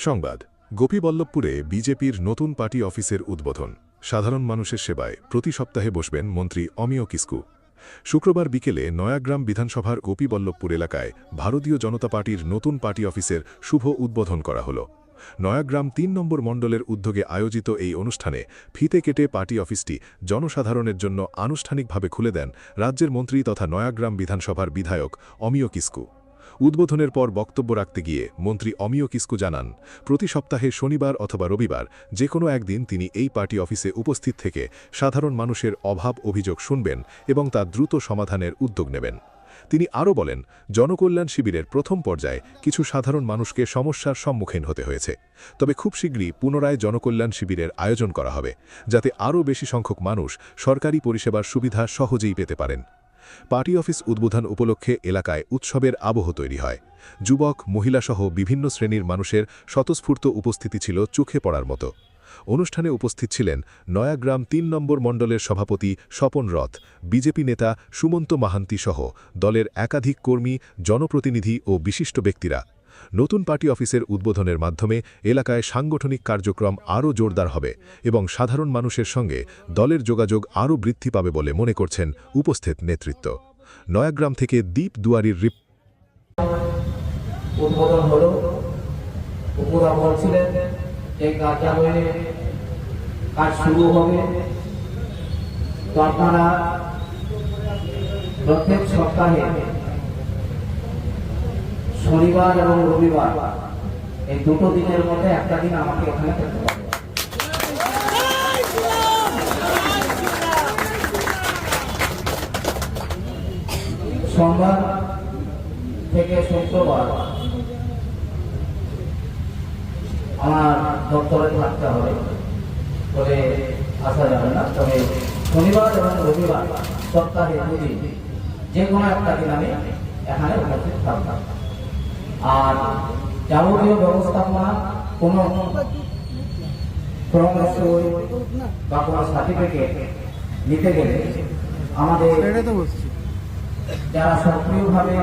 সংবাদ গোপীবল্লভপুরে বিজেপির নতুন পার্টি অফিসের উদ্বোধন। সাধারণ মানুষের সেবায় প্রতি সপ্তাহে বসবেন মন্ত্রী অমিয় কিস্কু। শুক্রবার বিকেলে নয়াগ্রাম বিধানসভার গোপীবল্লভপুর এলাকায় ভারতীয় জনতা পার্টির নতুন পার্টি অফিসের শুভ উদ্বোধন করা হল। নয়াগ্রাম ৩ নম্বর মণ্ডলের উদ্যোগে আয়োজিত এই অনুষ্ঠানে ফিতে কেটে পার্টি অফিসটি জনসাধারণের জন্য আনুষ্ঠানিকভাবে খুলে দেন রাজ্যের মন্ত্রী তথা নয়াগ্রাম বিধানসভার বিধায়ক অমিয় কিস্কু। উদ্বোধনের পর বক্তব্য রাখতে গিয়ে মন্ত্রী অমিয় কিস্কু জানান, প্রতি সপ্তাহে শনিবার অথবা রবিবার যে কোনো একদিন তিনি এই পার্টি অফিসে উপস্থিত থেকে সাধারণ মানুষের অভাব অভিযোগ শুনবেন এবং তা দ্রুত সমাধানের উদ্যোগ নেবেন। তিনি আরও বলেন, জনকল্যাণ শিবিরের প্রথম পর্যায়ে কিছু সাধারণ মানুষকে সমস্যার সম্মুখীন হতে হয়েছে, তবে খুব শীঘ্রই পুনরায় জনকল্যাণ শিবিরের আয়োজন করা হবে, যাতে আরও বেশি সংখ্যক মানুষ সরকারি পরিষেবার সুবিধা সহজেই পেতে পারেন। পার্টি অফিস উদ্বোধন উপলক্ষে এলাকায় উৎসবের আবহ তৈরি হয়। যুবক, মহিলাসহ বিভিন্ন শ্রেণীর মানুষের স্বতঃস্ফূর্ত উপস্থিতি ছিল চোখে পড়ার মতো। অনুষ্ঠানে উপস্থিত ছিলেন নয়াগ্রাম ৩ নম্বর মণ্ডলের সভাপতি স্বপন রথ, বিজেপি নেতা সুমন্ত মাহান্তি সহ দলের একাধিক কর্মী, জনপ্রতিনিধি ও বিশিষ্ট ব্যক্তিরা। নতুন পার্টি অফিসের উদ্বোধনের মাধ্যমে এলাকায় সাংগঠনিক কার্যক্রম আরও জোরদার হবে এবং সাধারণ মানুষের সঙ্গে দলের যোগাযোগ আরও বৃদ্ধি পাবে বলে মনে করছেন উপস্থিত নেতৃত্ব। নয়াগ্রাম থেকে দীপ দুয়ারির উদ্বোধন হলো। উপরা বলছিলেন যে কার্যালয়ে কাজ শুরু হবে, তো আপনারা প্রত্যেক সপ্তাহে শনিবার এবং রবিবার এই দুটো দিনের মধ্যে একটা দিন আমাকে এখানে থাকতে হবে। সোমবার থেকে শুক্রবার আমার দপ্তরে থাকতে হবে বলে আসা যাবে না, তবে শনিবার এবং রবিবার সপ্তাহে দুদিন যে কোনো একটা দিন আমি এখানে উপস্থিত থাকতাম। আর যাবতীয় ব্যবস্থাপনা কোনো পরামর্শ বা কোনো সার্টিফিকেট নিতে গেলে আমাদের যারা সক্রিয়ভাবে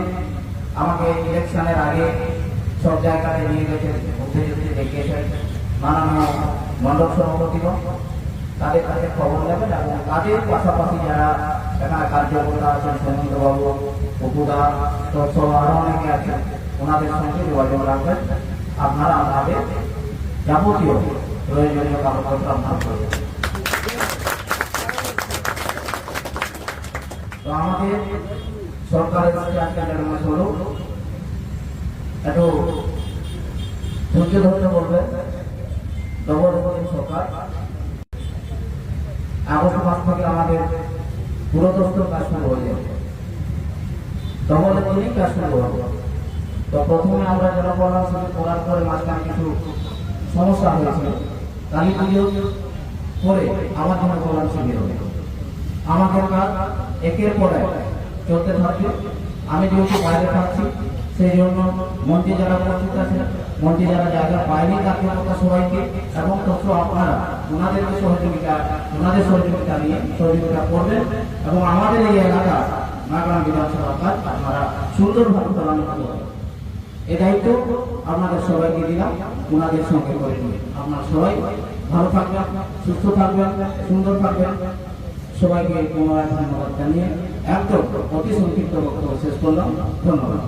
আমাকে ইলেকশনের আগে সব জায়গায় নিয়ে গেছে, বুদ্ধিজীবী দেখিয়েছেন মাননীয় মণ্ডল সভাপতিগণ, তাদের কাছে খবর নেবেন এবং তাদের পাশাপাশি যারা এখানে কার্যকর্তা আছেন, সৌমন্তবাবু, অপুদা, তো সব আরও অনেকে আছেন, ওনাদের সঙ্গে যোগাযোগ রাখবেন। আপনারা আমাদের যাবতীয় প্রয়োজনীয় কাগজপত্র আপনারা করবেন। তো আমাদের সরকারের কাছে আজকে নির্মাণ হলো, একটু ধৈর্য ধরতে বলবেন। নবনির্বাচিত সরকার আগস্ট মাস থেকে আমাদের পুরোদস্তুর কাজ শুরু হয়ে যাবে, নবনির্বাচিত কাজ শুরু হবে। তো প্রথমে আমরা জনকল্যাণ শিবির করার পরে মাঝখানে কিছু সমস্যা হয়েছিল, কালী পুজো পরে আমার জনকল্যাণ শিবির হবে। আমাদের কাজ একের পর এক চলতে থাকবে। আমি যেহেতু বাইরে থাকছি, সেই জন্য মন্ত্রী যারা উপস্থিত আছেন, মন্ত্রী যারা জায়গা বাইরে থাকবে সবাইকে এবং তথ্য আপনারা ওনাদেরকে ওনাদের সহযোগিতা নিয়ে সহযোগিতা করবেন এবং আমাদের এই এলাকা নয়াগ্রাম বিধানসভার কাজ আপনারা সুন্দরভাবে পালন করবেন। এই দায়িত্ব আপনাদের সবাইকে দিলাম, ওনাদের সঙ্গে করে নিয়ে আপনারা সবাই ভালো থাকবেন, সুস্থ থাকবেন, সুন্দর থাকবেন। সবাইকে পুনরায় ধন্যবাদ জানিয়ে একদম অতি সংক্ষিপ্ত বক্তব্য শেষ করলাম। ধন্যবাদ।